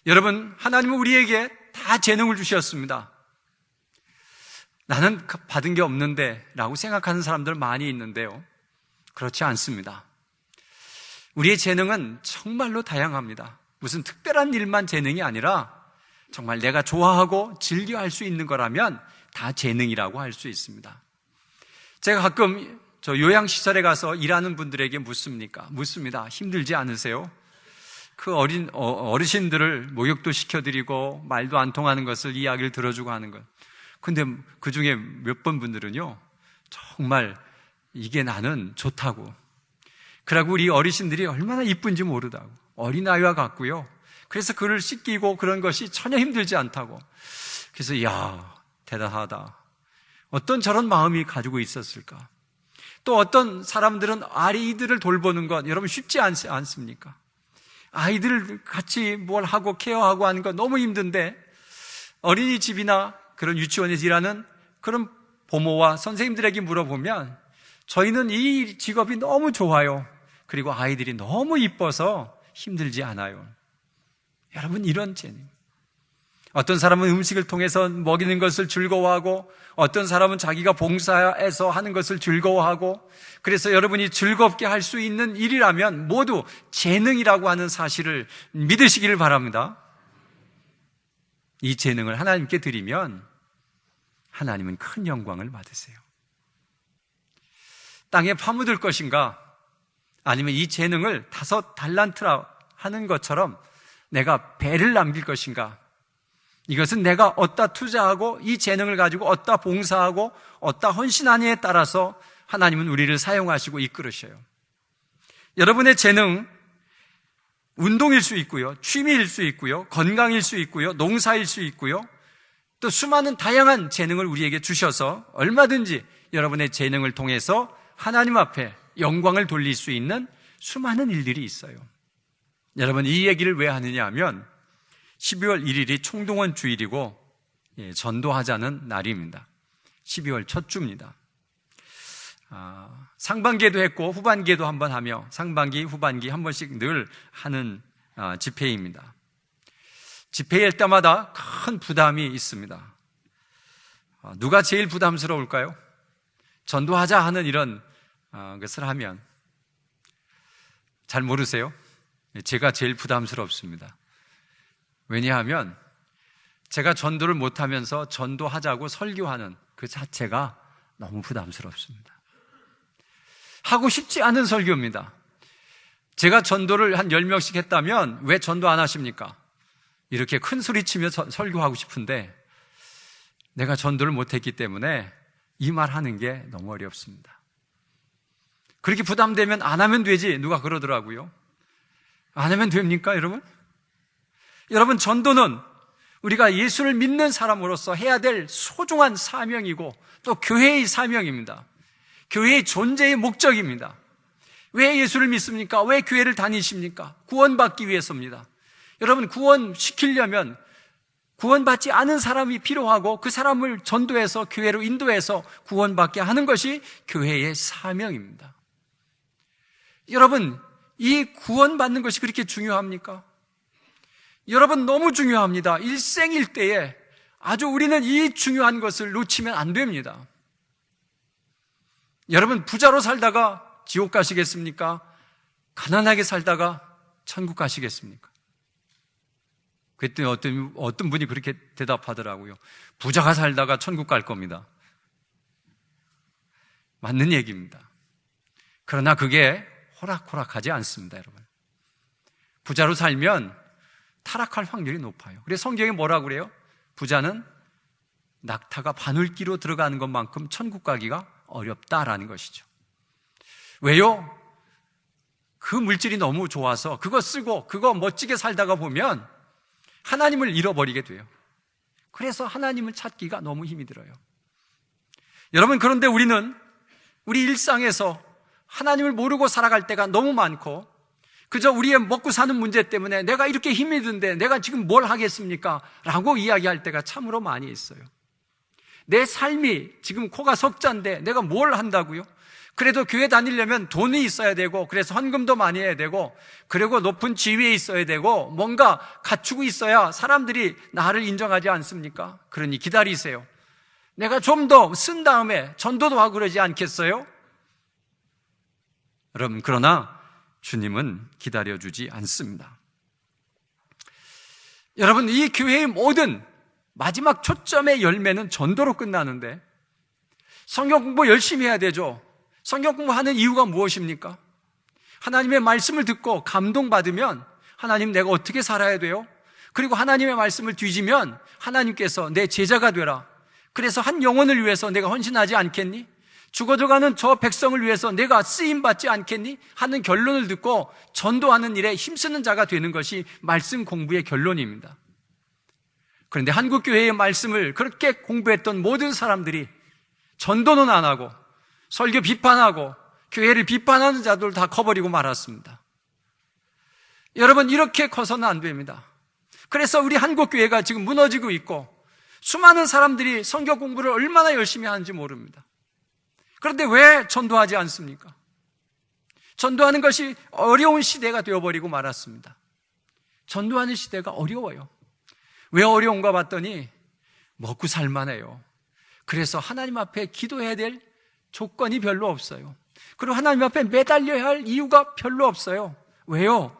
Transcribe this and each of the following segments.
여러분, 하나님은 우리에게 다 재능을 주셨습니다. 나는 받은 게 없는데 라고 생각하는 사람들 많이 있는데요, 그렇지 않습니다. 우리의 재능은 정말로 다양합니다. 무슨 특별한 일만 재능이 아니라 정말 내가 좋아하고 즐겨 할 수 있는 거라면 다 재능이라고 할 수 있습니다. 제가 가끔 저 요양시설에 가서 일하는 분들에게 묻습니다. 힘들지 않으세요? 그 어르신들을 목욕도 시켜드리고 말도 안 통하는 것을 이야기를 들어주고 하는 것. 근데 그 중에 몇 번 분들은요, 정말 이게 나는 좋다고. 그러고 우리 어르신들이 얼마나 이쁜지 모르다고. 어린아이와 같고요. 그래서 그를 씻기고 그런 것이 전혀 힘들지 않다고. 그래서 이야, 대단하다. 어떤 저런 마음이 가지고 있었을까? 또 어떤 사람들은 아이들을 돌보는 것, 여러분 쉽지 않습니까? 아이들을 같이 뭘 하고 케어하고 하는 거 너무 힘든데, 어린이집이나 그런 유치원에서 일하는 그런 부모와 선생님들에게 물어보면 저희는 이 직업이 너무 좋아요. 그리고 아이들이 너무 이뻐서 힘들지 않아요. 여러분, 이런 재능. 어떤 사람은 음식을 통해서 먹이는 것을 즐거워하고, 어떤 사람은 자기가 봉사해서 하는 것을 즐거워하고, 그래서 여러분이 즐겁게 할 수 있는 일이라면 모두 재능이라고 하는 사실을 믿으시기를 바랍니다. 이 재능을 하나님께 드리면 하나님은 큰 영광을 받으세요. 땅에 파묻을 것인가, 아니면 이 재능을 5달란트라 하는 것처럼 내가 배를 남길 것인가, 이것은 내가 어디다 투자하고 이 재능을 가지고 어디다 봉사하고 어디다 헌신하느냐에 따라서 하나님은 우리를 사용하시고 이끌으셔요. 여러분의 재능, 운동일 수 있고요, 취미일 수 있고요, 건강일 수 있고요, 농사일 수 있고요, 또 수많은 다양한 재능을 우리에게 주셔서 얼마든지 여러분의 재능을 통해서 하나님 앞에 영광을 돌릴 수 있는 수많은 일들이 있어요. 여러분, 이 얘기를 왜 하느냐 하면 12월 1일이 총동원 주일이고 전도하자는 날입니다. 12월 첫 주입니다. 상반기에도 했고 후반기에도 한번 하며 상반기, 후반기 한 번씩 늘 하는 집회입니다. 집회일 때마다 큰 부담이 있습니다. 누가 제일 부담스러울까요? 전도하자 하는 이런 것을 하면. 잘 모르세요? 제가 제일 부담스럽습니다. 왜냐하면 제가 전도를 못하면서 전도하자고 설교하는 그 자체가 너무 부담스럽습니다. 하고 싶지 않은 설교입니다. 제가 전도를 한 10명씩 했다면 왜 전도 안 하십니까? 이렇게 큰 소리치며 설교하고 싶은데 내가 전도를 못했기 때문에 이 말 하는 게 너무 어렵습니다. 그렇게 부담되면 안 하면 되지, 누가 그러더라고요. 안 하면 됩니까, 여러분? 여러분, 전도는 우리가 예수를 믿는 사람으로서 해야 될 소중한 사명이고 또 교회의 사명입니다. 교회의 존재의 목적입니다. 왜 예수를 믿습니까? 왜 교회를 다니십니까? 구원받기 위해서입니다. 여러분, 구원시키려면 구원받지 않은 사람이 필요하고 그 사람을 전도해서 교회로 인도해서 구원받게 하는 것이 교회의 사명입니다. 여러분, 이 구원받는 것이 그렇게 중요합니까? 여러분, 너무 중요합니다. 일생일대에 아주 우리는 이 중요한 것을 놓치면 안 됩니다. 여러분, 부자로 살다가 지옥 가시겠습니까? 가난하게 살다가 천국 가시겠습니까? 그랬더니 어떤 분이 그렇게 대답하더라고요. 부자가 살다가 천국 갈 겁니다. 맞는 얘기입니다. 그러나 그게 호락호락하지 않습니다, 여러분. 부자로 살면 타락할 확률이 높아요. 그래서 성경에 뭐라고 그래요? 부자는 낙타가 바늘기로 들어가는 것만큼 천국 가기가 어렵다라는 것이죠. 왜요? 그 물질이 너무 좋아서 그거 쓰고 그거 멋지게 살다가 보면 하나님을 잃어버리게 돼요. 그래서 하나님을 찾기가 너무 힘이 들어요. 여러분, 그런데 우리는 우리 일상에서 하나님을 모르고 살아갈 때가 너무 많고 그저 우리의 먹고 사는 문제 때문에 내가 이렇게 힘이 든데 내가 지금 뭘 하겠습니까? 라고 이야기할 때가 참으로 많이 있어요. 내 삶이 지금 코가 석잔데 내가 뭘 한다고요? 그래도 교회 다니려면 돈이 있어야 되고, 그래서 헌금도 많이 해야 되고, 그리고 높은 지위에 있어야 되고, 뭔가 갖추고 있어야 사람들이 나를 인정하지 않습니까? 그러니 기다리세요. 내가 좀 더 쓴 다음에 전도도 하고 그러지 않겠어요? 여러분, 그러나 주님은 기다려주지 않습니다. 여러분, 이 교회의 모든 마지막 초점의 열매는 전도로 끝나는데, 성경 공부 열심히 해야 되죠. 성경 공부하는 이유가 무엇입니까? 하나님의 말씀을 듣고 감동받으면 하나님, 내가 어떻게 살아야 돼요? 그리고 하나님의 말씀을 뒤지면 하나님께서 내 제자가 되라, 그래서 한 영혼을 위해서 내가 헌신하지 않겠니? 죽어져가는 저 백성을 위해서 내가 쓰임받지 않겠니? 하는 결론을 듣고 전도하는 일에 힘쓰는 자가 되는 것이 말씀 공부의 결론입니다. 그런데 한국교회의 말씀을 그렇게 공부했던 모든 사람들이 전도는 안 하고 설교 비판하고 교회를 비판하는 자들 다 커버리고 말았습니다. 여러분, 이렇게 커서는 안 됩니다. 그래서 우리 한국교회가 지금 무너지고 있고, 수많은 사람들이 성경 공부를 얼마나 열심히 하는지 모릅니다. 그런데 왜 전도하지 않습니까? 전도하는 것이 어려운 시대가 되어버리고 말았습니다. 전도하는 시대가 어려워요. 왜 어려운가 봤더니 먹고 살만해요. 그래서 하나님 앞에 기도해야 될 조건이 별로 없어요. 그리고 하나님 앞에 매달려야 할 이유가 별로 없어요. 왜요?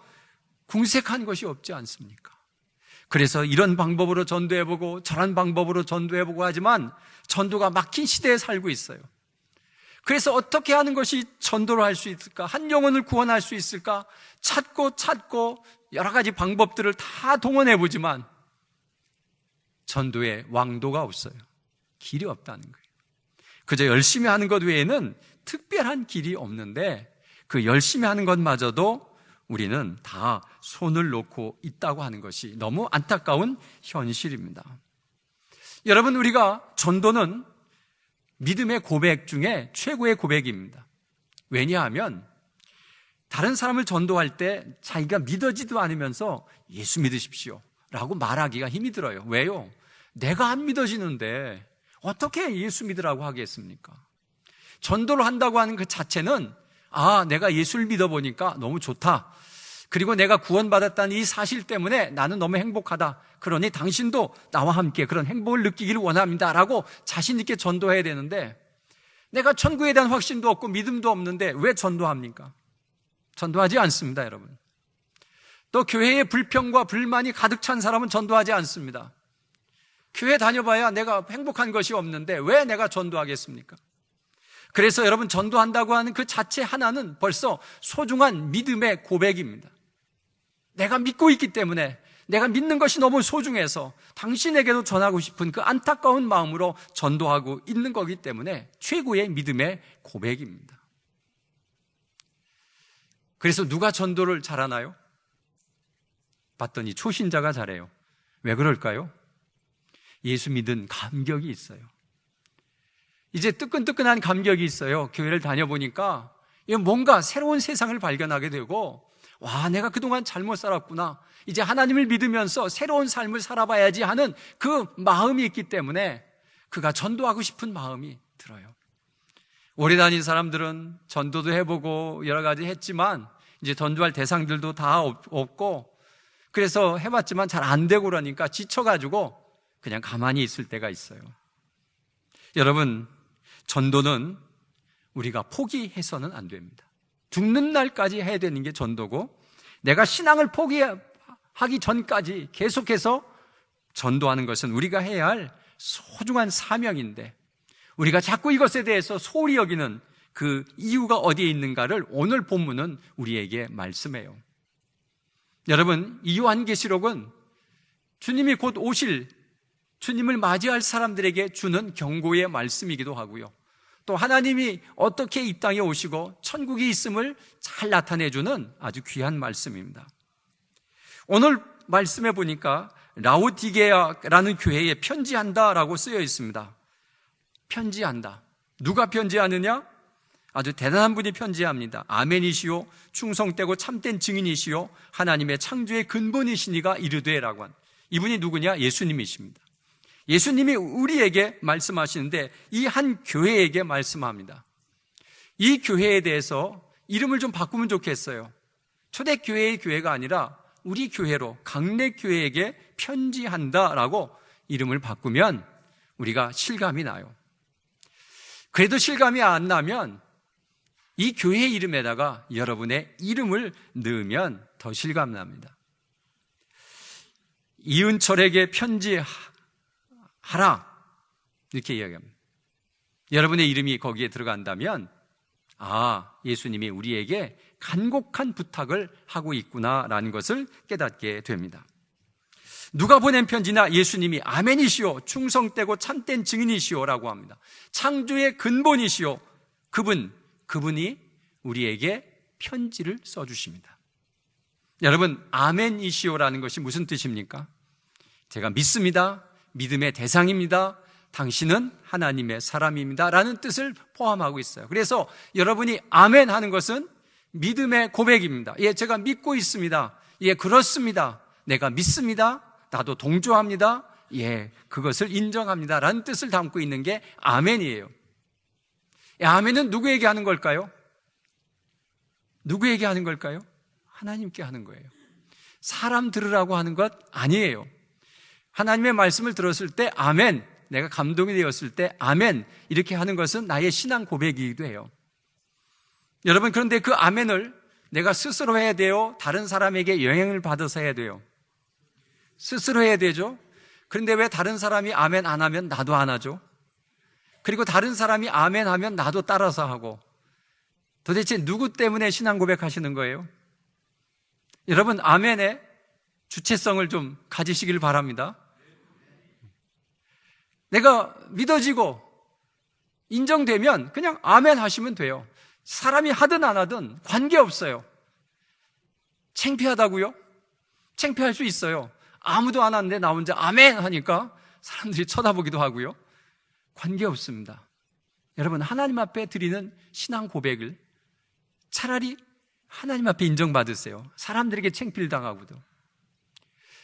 궁색한 것이 없지 않습니까? 그래서 이런 방법으로 전도해보고 저런 방법으로 전도해보고 하지만 전도가 막힌 시대에 살고 있어요. 그래서 어떻게 하는 것이 전도를 할 수 있을까? 한 영혼을 구원할 수 있을까? 찾고 여러 가지 방법들을 다 동원해보지만 전도에 왕도가 없어요. 길이 없다는 거예요. 그저 열심히 하는 것 외에는 특별한 길이 없는데, 그 열심히 하는 것마저도 우리는 다 손을 놓고 있다고 하는 것이 너무 안타까운 현실입니다. 여러분, 우리가 전도는 믿음의 고백 중에 최고의 고백입니다. 왜냐하면 다른 사람을 전도할 때 자기가 믿어지도 않으면서 예수 믿으십시오 라고 말하기가 힘이 들어요. 왜요? 내가 안 믿어지는데 어떻게 예수 믿으라고 하겠습니까? 전도를 한다고 하는 그 자체는, 내가 예수를 믿어보니까 너무 좋다, 그리고 내가 구원받았다는 이 사실 때문에 나는 너무 행복하다, 그러니 당신도 나와 함께 그런 행복을 느끼기를 원합니다 라고 자신 있게 전도해야 되는데, 내가 천국에 대한 확신도 없고 믿음도 없는데 왜 전도합니까? 전도하지 않습니다, 여러분. 또 교회에 불평과 불만이 가득 찬 사람은 전도하지 않습니다. 교회 다녀봐야 내가 행복한 것이 없는데 왜 내가 전도하겠습니까? 그래서 여러분, 전도한다고 하는 그 자체 하나는 벌써 소중한 믿음의 고백입니다. 내가 믿고 있기 때문에, 내가 믿는 것이 너무 소중해서 당신에게도 전하고 싶은 그 안타까운 마음으로 전도하고 있는 거기 때문에 최고의 믿음의 고백입니다. 그래서 누가 전도를 잘하나요? 봤더니 초신자가 잘해요. 왜 그럴까요? 예수 믿은 감격이 있어요. 이제 뜨끈뜨끈한 감격이 있어요. 교회를 다녀보니까 뭔가 새로운 세상을 발견하게 되고, 내가 그동안 잘못 살았구나, 이제 하나님을 믿으면서 새로운 삶을 살아봐야지 하는 그 마음이 있기 때문에 그가 전도하고 싶은 마음이 들어요. 오래 다닌 사람들은 전도도 해보고 여러 가지 했지만 이제 전도할 대상들도 다 없고, 그래서 해봤지만 잘 안 되고 그러니까 지쳐가지고 그냥 가만히 있을 때가 있어요. 여러분, 전도는 우리가 포기해서는 안 됩니다. 죽는 날까지 해야 되는 게 전도고, 내가 신앙을 포기하기 전까지 계속해서 전도하는 것은 우리가 해야 할 소중한 사명인데, 우리가 자꾸 이것에 대해서 소홀히 여기는 그 이유가 어디에 있는가를 오늘 본문은 우리에게 말씀해요. 여러분, 이 요한계시록은 주님이 곧 오실, 주님을 맞이할 사람들에게 주는 경고의 말씀이기도 하고요, 또 하나님이 어떻게 이 땅에 오시고 천국이 있음을 잘 나타내주는 아주 귀한 말씀입니다. 오늘 말씀해 보니까 라오디게아라는 교회에 편지한다라고 쓰여 있습니다. 편지한다. 누가 편지하느냐? 아주 대단한 분이 편지합니다. 아멘이시오, 충성되고 참된 증인이시오, 하나님의 창조의 근본이시니가 이르되라고 한, 이분이 누구냐? 예수님이십니다. 예수님이 우리에게 말씀하시는데 이 한 교회에게 말씀합니다. 이 교회에 대해서 이름을 좀 바꾸면 좋겠어요. 초대교회의 교회가 아니라 우리 교회로, 강례교회에게 편지한다라고 이름을 바꾸면 우리가 실감이 나요. 그래도 실감이 안 나면 이 교회 이름에다가 여러분의 이름을 넣으면 더 실감납니다. 이은철에게 편지하라, 이렇게 이야기합니다. 여러분의 이름이 거기에 들어간다면 예수님이 우리에게 간곡한 부탁을 하고 있구나라는 것을 깨닫게 됩니다. 누가 보낸 편지나 예수님이 아멘이시오, 충성되고 참된 증인이시오라고 합니다. 창조의 근본이시오. 그분이 우리에게 편지를 써주십니다. 여러분, 아멘이시오라는 것이 무슨 뜻입니까? 제가 믿습니다. 믿음의 대상입니다. 당신은 하나님의 사람입니다. 라는 뜻을 포함하고 있어요. 그래서 여러분이 아멘 하는 것은 믿음의 고백입니다. 예, 제가 믿고 있습니다. 예, 그렇습니다. 내가 믿습니다. 나도 동조합니다. 예, 그것을 인정합니다. 라는 뜻을 담고 있는 게 아멘이에요. 아멘은 누구에게 하는 걸까요? 누구에게 하는 걸까요? 하나님께 하는 거예요. 사람 들으라고 하는 것 아니에요. 하나님의 말씀을 들었을 때 아멘, 내가 감동이 되었을 때 아멘, 이렇게 하는 것은 나의 신앙 고백이기도 해요. 여러분, 그런데 그 아멘을 내가 스스로 해야 돼요? 다른 사람에게 영향을 받아서 해야 돼요? 스스로 해야 되죠? 그런데 왜 다른 사람이 아멘 안 하면 나도 안 하죠? 그리고 다른 사람이 아멘 하면 나도 따라서 하고, 도대체 누구 때문에 신앙 고백하시는 거예요? 여러분, 아멘의 주체성을 좀 가지시길 바랍니다. 내가 믿어지고 인정되면 그냥 아멘 하시면 돼요. 사람이 하든 안 하든 관계없어요. 창피하다고요? 창피할 수 있어요. 아무도 안 하는데 나 혼자 아멘 하니까 사람들이 쳐다보기도 하고요. 관계없습니다. 여러분, 하나님 앞에 드리는 신앙 고백을 차라리 하나님 앞에 인정받으세요. 사람들에게 창피를 당하고도.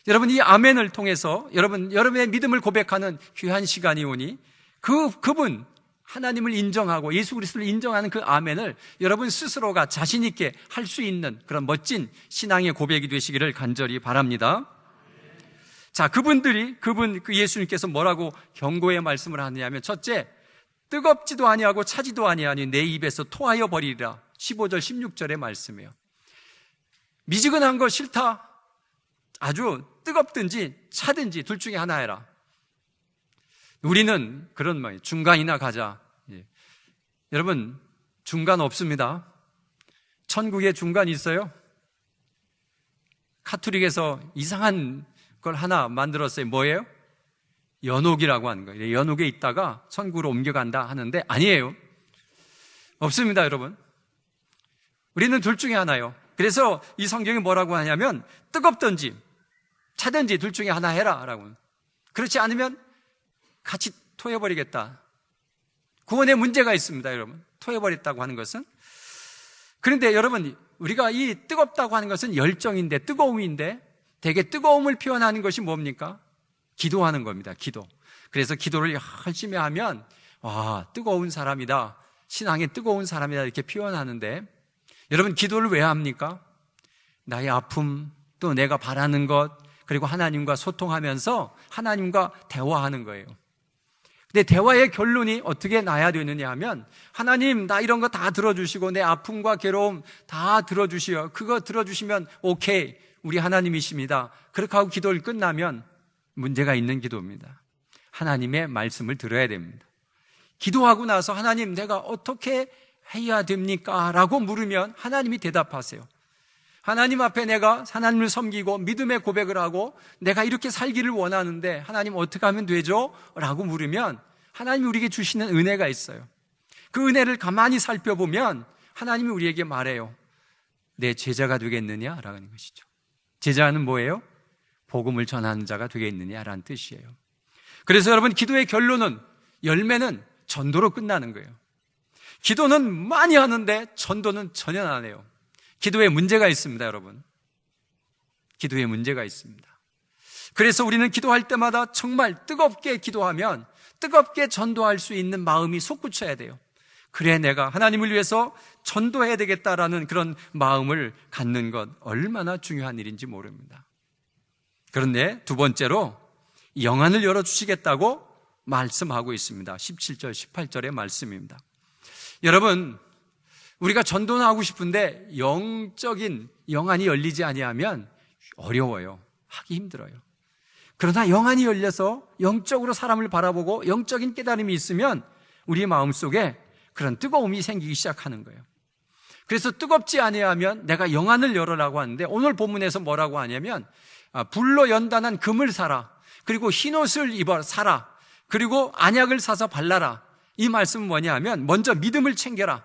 여러분, 이 아멘을 통해서 여러분의 믿음을 고백하는 귀한 시간이 오니 그분 하나님을 인정하고 예수 그리스도를 인정하는 그 아멘을 여러분 스스로가 자신 있게 할 수 있는 그런 멋진 신앙의 고백이 되시기를 간절히 바랍니다. 자, 그 예수님께서 뭐라고 경고의 말씀을 하느냐면, 첫째, 뜨겁지도 아니하고 차지도 아니하니 내 입에서 토하여 버리리라. 15절 16절의 말씀이에요. 미지근한 거 싫다. 아주 뜨겁든지 차든지 둘 중에 하나 해라. 우리는 그런 말이에요. 중간이나 가자. 예. 여러분, 중간 없습니다. 천국에 중간 있어요? 카톨릭에서 이상한 걸 하나 만들었어요. 뭐예요? 연옥이라고 하는 거예요. 연옥에 있다가 천국으로 옮겨간다 하는데 아니에요. 없습니다, 여러분. 우리는 둘 중에 하나요. 그래서 이 성경이 뭐라고 하냐면 뜨겁든지 차든지 둘 중에 하나 해라 라고. 그렇지 않으면 같이 토해버리겠다. 구원에 문제가 있습니다, 여러분. 토해버렸다고 하는 것은. 그런데 여러분, 우리가 이 뜨겁다고 하는 것은 열정인데, 뜨거움인데, 되게 뜨거움을 표현하는 것이 뭡니까? 기도하는 겁니다, 기도. 그래서 기도를 열심히 하면 뜨거운 사람이다, 신앙에 뜨거운 사람이다 이렇게 표현하는데, 여러분, 기도를 왜 합니까? 나의 아픔, 또 내가 바라는 것, 그리고 하나님과 소통하면서 하나님과 대화하는 거예요. 근데 대화의 결론이 어떻게 나야 되느냐 하면, 하나님, 나 이런 거 다 들어주시고 내 아픔과 괴로움 다 들어주시오. 그거 들어주시면 오케이, 우리 하나님이십니다. 그렇게 하고 기도를 끝나면 문제가 있는 기도입니다. 하나님의 말씀을 들어야 됩니다. 기도하고 나서 하나님, 내가 어떻게 해야 됩니까? 라고 물으면 하나님이 대답하세요. 하나님 앞에 내가 하나님을 섬기고 믿음의 고백을 하고 내가 이렇게 살기를 원하는데 하나님 어떻게 하면 되죠? 라고 물으면 하나님이 우리에게 주시는 은혜가 있어요. 그 은혜를 가만히 살펴보면 하나님이 우리에게 말해요. 내 제자가 되겠느냐라는 것이죠. 제자는 뭐예요? 복음을 전하는 자가 되겠느냐라는 뜻이에요. 그래서 여러분, 기도의 결론은, 열매는 전도로 끝나는 거예요. 기도는 많이 하는데 전도는 전혀 안 해요. 기도에 문제가 있습니다, 여러분. 기도에 문제가 있습니다. 그래서 우리는 기도할 때마다 정말 뜨겁게 기도하면 뜨겁게 전도할 수 있는 마음이 솟구쳐야 돼요. 그래, 내가 하나님을 위해서 전도해야 되겠다라는 그런 마음을 갖는 것 얼마나 중요한 일인지 모릅니다. 그런데 두 번째로 영안을 열어주시겠다고 말씀하고 있습니다. 17절, 18절의 말씀입니다. 여러분, 우리가 전도는 하고 싶은데 영적인 영안이 열리지 아니하면 어려워요. 하기 힘들어요. 그러나 영안이 열려서 영적으로 사람을 바라보고 영적인 깨달음이 있으면 우리의 마음속에 그런 뜨거움이 생기기 시작하는 거예요. 그래서 뜨겁지 아니하면 내가 영안을 열어라고 하는데 오늘 본문에서 뭐라고 하냐면 불로 연단한 금을 사라, 그리고 흰옷을 입어 사라, 그리고 안약을 사서 발라라. 이 말씀은 뭐냐 하면 먼저 믿음을 챙겨라.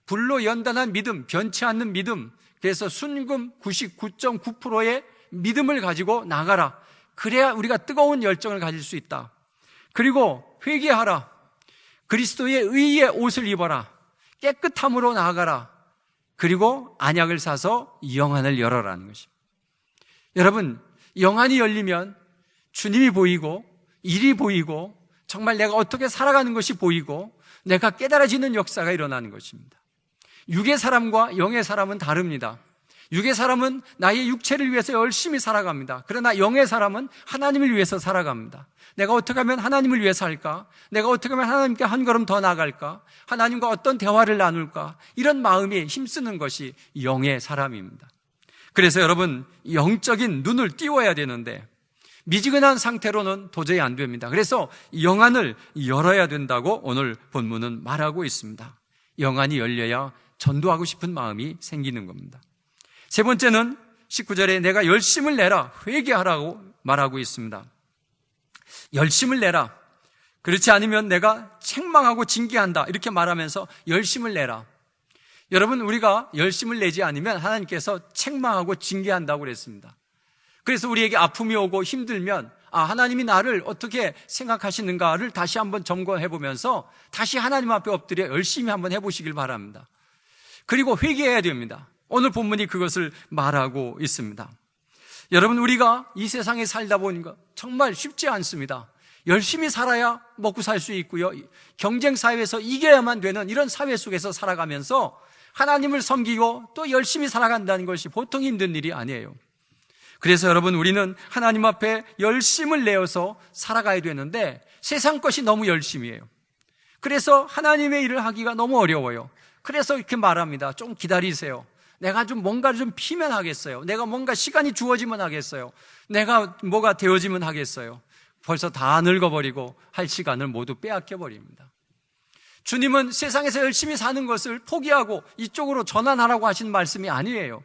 불로 연단한 믿음, 변치 않는 믿음, 그래서 순금 99.9%의 믿음을 가지고 나가라. 그래야 우리가 뜨거운 열정을 가질 수 있다. 그리고 회개하라. 그리스도의 의의 옷을 입어라. 깨끗함으로 나아가라. 그리고 안약을 사서 영안을 열어라는 것입니다. 여러분, 영안이 열리면 주님이 보이고 일이 보이고 정말 내가 어떻게 살아가는 것이 보이고 내가 깨달아지는 역사가 일어나는 것입니다. 육의 사람과 영의 사람은 다릅니다. 육의 사람은 나의 육체를 위해서 열심히 살아갑니다. 그러나 영의 사람은 하나님을 위해서 살아갑니다. 내가 어떻게 하면 하나님을 위해서 할까? 내가 어떻게 하면 하나님께 한 걸음 더 나아갈까? 하나님과 어떤 대화를 나눌까? 이런 마음이 힘쓰는 것이 영의 사람입니다. 그래서 여러분, 영적인 눈을 띄워야 되는데 미지근한 상태로는 도저히 안 됩니다. 그래서 영안을 열어야 된다고 오늘 본문은 말하고 있습니다. 영안이 열려야 전도하고 싶은 마음이 생기는 겁니다. 세 번째는 19절에 내가 열심을 내라, 회개하라고 말하고 있습니다. 열심을 내라. 그렇지 않으면 내가 책망하고 징계한다. 이렇게 말하면서 열심을 내라. 여러분, 우리가 열심을 내지 않으면 하나님께서 책망하고 징계한다고 그랬습니다. 그래서 우리에게 아픔이 오고 힘들면 하나님이 나를 어떻게 생각하시는가를 다시 한번 점검해 보면서 다시 하나님 앞에 엎드려 열심히 한번 해보시길 바랍니다. 그리고 회개해야 됩니다. 오늘 본문이 그것을 말하고 있습니다. 여러분, 우리가 이 세상에 살다 보니까 정말 쉽지 않습니다. 열심히 살아야 먹고 살 수 있고요, 경쟁 사회에서 이겨야만 되는 이런 사회 속에서 살아가면서 하나님을 섬기고 또 열심히 살아간다는 것이 보통 힘든 일이 아니에요. 그래서 여러분, 우리는 하나님 앞에 열심을 내어서 살아가야 되는데 세상 것이 너무 열심이에요. 그래서 하나님의 일을 하기가 너무 어려워요. 그래서 이렇게 말합니다. 좀 기다리세요. 내가 좀 뭔가를 좀 피면 하겠어요. 내가 뭔가 시간이 주어지면 하겠어요. 내가 뭐가 되어지면 하겠어요. 벌써 다 늙어버리고 할 시간을 모두 빼앗겨버립니다. 주님은 세상에서 열심히 사는 것을 포기하고 이쪽으로 전환하라고 하신 말씀이 아니에요.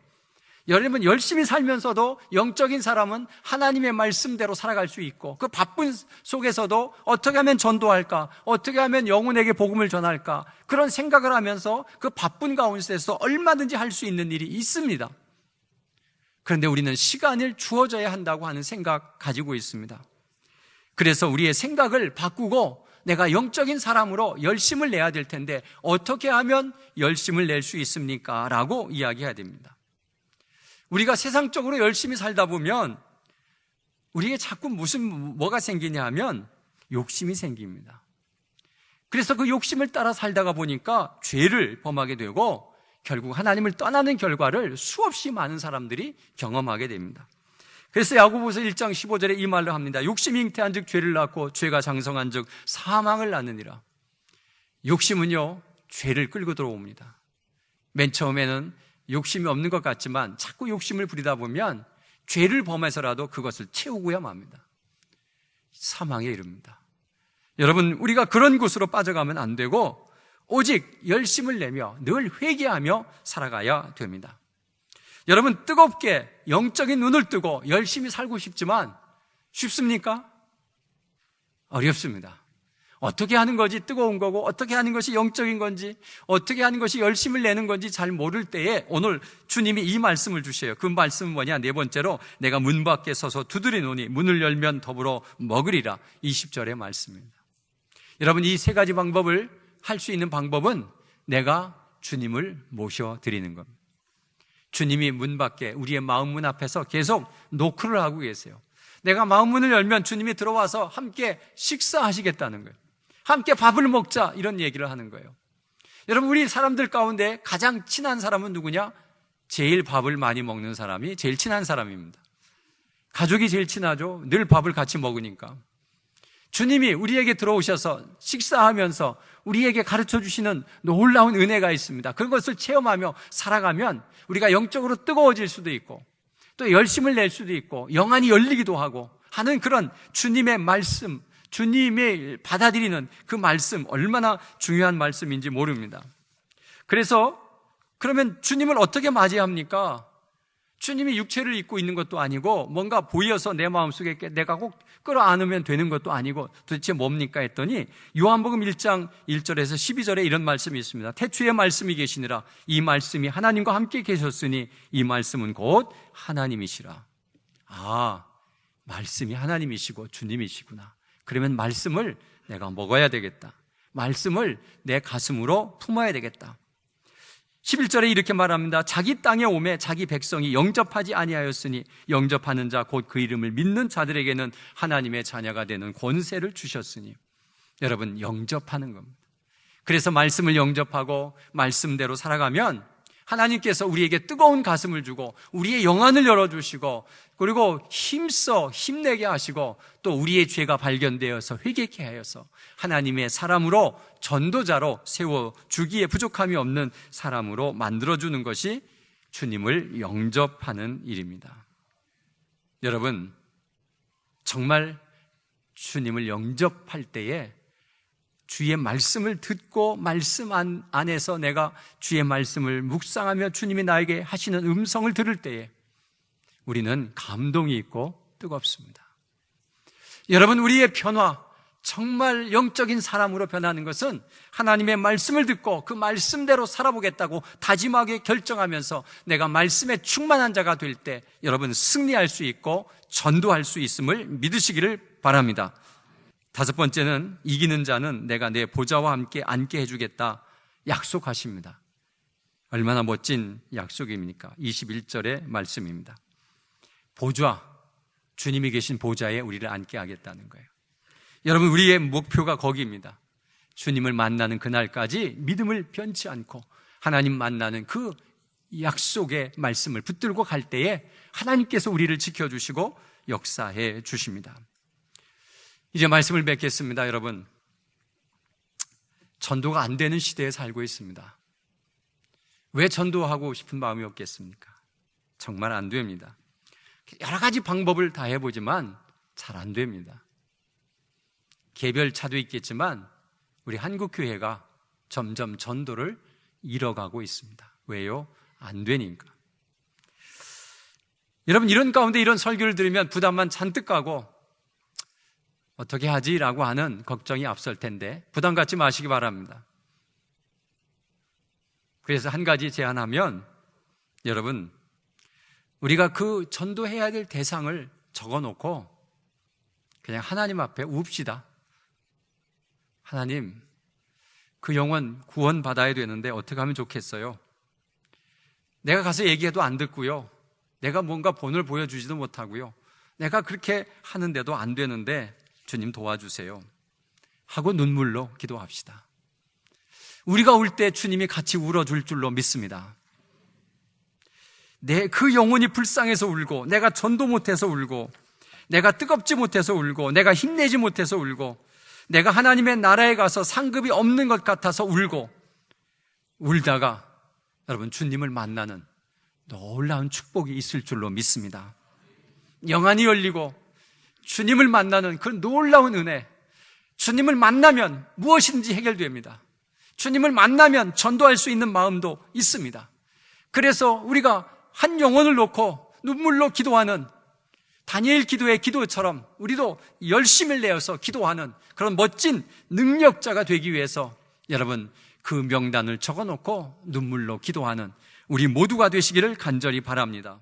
여러분, 열심히 살면서도 영적인 사람은 하나님의 말씀대로 살아갈 수 있고 그 바쁜 속에서도 어떻게 하면 전도할까? 어떻게 하면 영혼에게 복음을 전할까? 그런 생각을 하면서 그 바쁜 가운데서 얼마든지 할 수 있는 일이 있습니다. 그런데 우리는 시간을 주어져야 한다고 하는 생각 가지고 있습니다. 그래서 우리의 생각을 바꾸고 내가 영적인 사람으로 열심을 내야 될 텐데 어떻게 하면 열심을 낼 수 있습니까? 라고 이야기해야 됩니다. 우리가 세상적으로 열심히 살다 보면 우리에게 자꾸 뭐가 생기냐 하면 욕심이 생깁니다. 그래서 그 욕심을 따라 살다가 보니까 죄를 범하게 되고 결국 하나님을 떠나는 결과를 수없이 많은 사람들이 경험하게 됩니다. 그래서 야고보서 1장 15절에 이 말로 합니다. 욕심이 잉태한 즉 죄를 낳고 죄가 장성한 즉 사망을 낳느니라. 욕심은요, 죄를 끌고 들어옵니다. 맨 처음에는 욕심이 없는 것 같지만 자꾸 욕심을 부리다 보면 죄를 범해서라도 그것을 채우고야 맙니다. 사망에 이릅니다. 여러분, 우리가 그런 곳으로 빠져가면 안 되고 오직 열심을 내며 늘 회개하며 살아가야 됩니다. 여러분, 뜨겁게 영적인 눈을 뜨고 열심히 살고 싶지만 쉽습니까? 어렵습니다. 어떻게 하는 것이 뜨거운 거고 어떻게 하는 것이 영적인 건지 어떻게 하는 것이 열심을 내는 건지 잘 모를 때에 오늘 주님이 이 말씀을 주셔요. 그 말씀은 뭐냐? 네 번째로 내가 문 밖에 서서 두드리노니 문을 열면 더불어 먹으리라. 20절의 말씀입니다. 여러분, 이 세 가지 방법을 할 수 있는 방법은 내가 주님을 모셔드리는 겁니다. 주님이 문 밖에 우리의 마음 문 앞에서 계속 노크를 하고 계세요. 내가 마음 문을 열면 주님이 들어와서 함께 식사하시겠다는 거예요. 함께 밥을 먹자, 이런 얘기를 하는 거예요. 여러분, 우리 사람들 가운데 가장 친한 사람은 누구냐? 제일 밥을 많이 먹는 사람이 제일 친한 사람입니다. 가족이 제일 친하죠. 늘 밥을 같이 먹으니까. 주님이 우리에게 들어오셔서 식사하면서 우리에게 가르쳐 주시는 놀라운 은혜가 있습니다. 그것을 체험하며 살아가면 우리가 영적으로 뜨거워질 수도 있고 또 열심을 낼 수도 있고 영안이 열리기도 하고 하는 그런 주님의 말씀, 주님의 받아들이는 그 말씀, 얼마나 중요한 말씀인지 모릅니다. 그래서 그러면 주님을 어떻게 맞이합니까? 주님이 육체를 입고 있는 것도 아니고 뭔가 보여서 내 마음속에 내가 꼭 끌어안으면 되는 것도 아니고 도대체 뭡니까 했더니 요한복음 1장 1절에서 12절에 이런 말씀이 있습니다. 태초에 말씀이 계시니라. 이 말씀이 하나님과 함께 계셨으니 이 말씀은 곧 하나님이시라. 아, 말씀이 하나님이시고 주님이시구나. 그러면 말씀을 내가 먹어야 되겠다. 말씀을 내 가슴으로 품어야 되겠다. 11절에 이렇게 말합니다. 자기 땅에 오매 자기 백성이 영접하지 아니하였으니 영접하는 자 곧 그 이름을 믿는 자들에게는 하나님의 자녀가 되는 권세를 주셨으니. 여러분, 영접하는 겁니다. 그래서 말씀을 영접하고 말씀대로 살아가면 하나님께서 우리에게 뜨거운 가슴을 주고 우리의 영안을 열어주시고 그리고 힘내게 하시고 또 우리의 죄가 발견되어서 회개케 하여서 하나님의 사람으로 전도자로 세워주기에 부족함이 없는 사람으로 만들어주는 것이 주님을 영접하는 일입니다. 여러분, 정말 주님을 영접할 때에 주의 말씀을 듣고 말씀 안에서 내가 주의 말씀을 묵상하며 주님이 나에게 하시는 음성을 들을 때에 우리는 감동이 있고 뜨겁습니다. 여러분, 우리의 변화, 정말 영적인 사람으로 변하는 것은 하나님의 말씀을 듣고 그 말씀대로 살아보겠다고 다짐하게 결정하면서 내가 말씀에 충만한 자가 될 때 여러분 승리할 수 있고 전도할 수 있음을 믿으시기를 바랍니다. 다섯 번째는 이기는 자는 내가 내 보좌와 함께 앉게 해주겠다 약속하십니다. 얼마나 멋진 약속입니까? 21절의 말씀입니다. 보좌, 주님이 계신 보좌에 우리를 앉게 하겠다는 거예요. 여러분, 우리의 목표가 거기입니다. 주님을 만나는 그날까지 믿음을 변치 않고 하나님 만나는 그 약속의 말씀을 붙들고 갈 때에 하나님께서 우리를 지켜주시고 역사해 주십니다. 이제 말씀을 맺겠습니다. 여러분, 전도가 안 되는 시대에 살고 있습니다. 왜 전도하고 싶은 마음이 없겠습니까? 정말 안 됩니다. 여러 가지 방법을 다 해보지만 잘 안 됩니다. 개별차도 있겠지만 우리 한국교회가 점점 전도를 잃어가고 있습니다. 왜요? 안 되니까. 여러분, 이런 가운데 이런 설교를 들으면 부담만 잔뜩 가고 어떻게 하지라고 하는 걱정이 앞설 텐데 부담 갖지 마시기 바랍니다. 그래서 한 가지 제안하면 여러분, 우리가 그 전도해야 될 대상을 적어놓고 그냥 하나님 앞에 웁시다. 하나님, 그 영혼 구원받아야 되는데 어떻게 하면 좋겠어요? 내가 가서 얘기해도 안 듣고요. 내가 뭔가 본을 보여주지도 못하고요. 내가 그렇게 하는데도 안 되는데 주님 도와주세요 하고 눈물로 기도합시다. 우리가 울 때 주님이 같이 울어줄 줄로 믿습니다. 그 영혼이 불쌍해서 울고 내가 전도 못해서 울고 내가 뜨겁지 못해서 울고 내가 힘내지 못해서 울고 내가 하나님의 나라에 가서 상급이 없는 것 같아서 울고 울다가 여러분 주님을 만나는 놀라운 축복이 있을 줄로 믿습니다. 영안이 열리고 주님을 만나는 그 놀라운 은혜, 주님을 만나면 무엇이든지 해결됩니다. 주님을 만나면 전도할 수 있는 마음도 있습니다. 그래서 우리가 한 영혼을 놓고 눈물로 기도하는 다니엘 기도의 기도처럼 우리도 열심을 내어서 기도하는 그런 멋진 능력자가 되기 위해서 여러분 그 명단을 적어놓고 눈물로 기도하는 우리 모두가 되시기를 간절히 바랍니다.